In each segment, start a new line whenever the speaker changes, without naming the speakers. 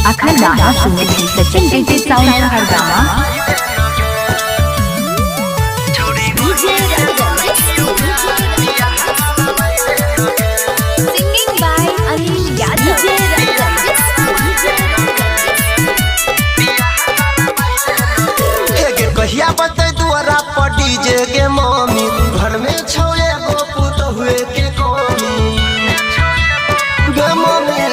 अखर गाना सुनने की सचिन डीजे साउंड हर गाना सिंगिंग बाय अनिल यादव।
कहिया बते दुआरा पर डीजे के मम्मी घर में छोड़े गो पुत हुए के कमी गे मम्मी।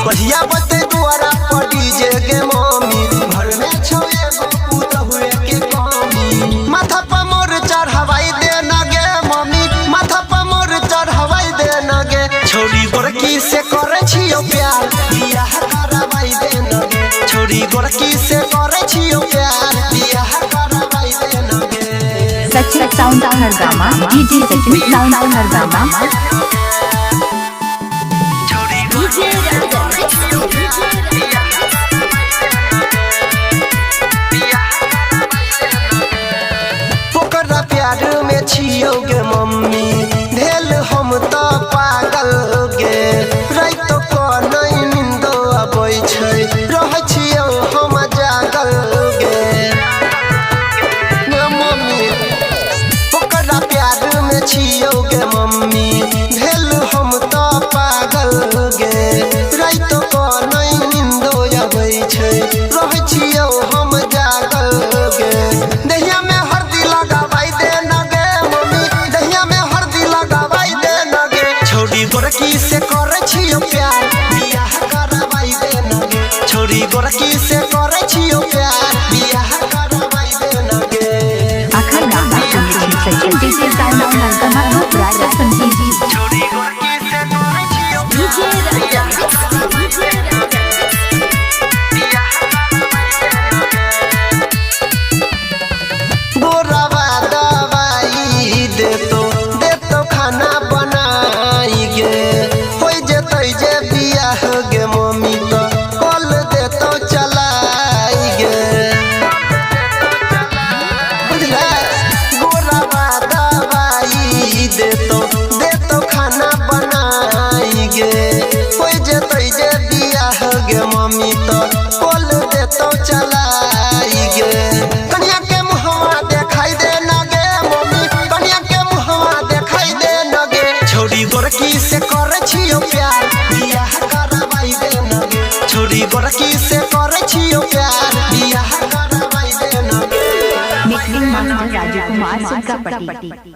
कहिया बते दुआरा पर डीजे के मम्मी घर में छोड़े गो पुत हुए के कमी। माथा पर मोर चढ़ावाई दे न गे मम्मी, माथा पर मोर चढ़ावाई दे न गे। छोड़ी गोरकी से करे छियो प्यार बियाह करवाई दे न गे। छोड़ी गोरकी से करे छियो प्यार बियाह करवाई दे न गे।
सचिन साउंड हर गाना डीजे सचिन साउंड हर गाना
पोकरा प्यार में छियो गे मम्मी भेल हम तो पागल गे। रात को नहीं नींदो आबै छै रह छियो हम जागल गे मम्मी। पोकरा प्यार में छियो गे मम्मी भेल हम तो पागल गे। रात को नहीं नींदो आबै छै रह छियो हम जागल गे। दहिया में हरदी लगावाई दे न गे मम्मी, दहिया में हरदी लगावाई दे न गे। छोड़ी गोरकी से करे छियो प्यार बियाह करवाई दे न गे। छोड़ी गोरकी से करे छियो प्यार बियाह करवाई दे न गे।
अखर गाना सुनने की सचिन डीजे साउंड हर गाना राजा संजीव।
छोड़ी गोरकी से करे छियो गोरवा दवाई दे तो खाना बनाई गे। हो जतै जे बियाह गे मम्मी तो कल दे तो चलाई गे बुझले। गोरवा दवाई दे तो खाना बनाई गे। हो जतै जे बियाह गे मम्मी तो कल दे तो चलाई गे। कन्या के मुहवा देखाई दे न गे मम्मी, कन्या के मुहवा देखाई दे न गे। छोड़ी गोरकी से करे छियो प्यार बियाह करवाई दे न गे। छोड़ी गोरकी से करे छियो प्यार बियाह करवाई दे न गे।
मिक्सिंग मास्टर राजू कुमार सुनका पट्टी।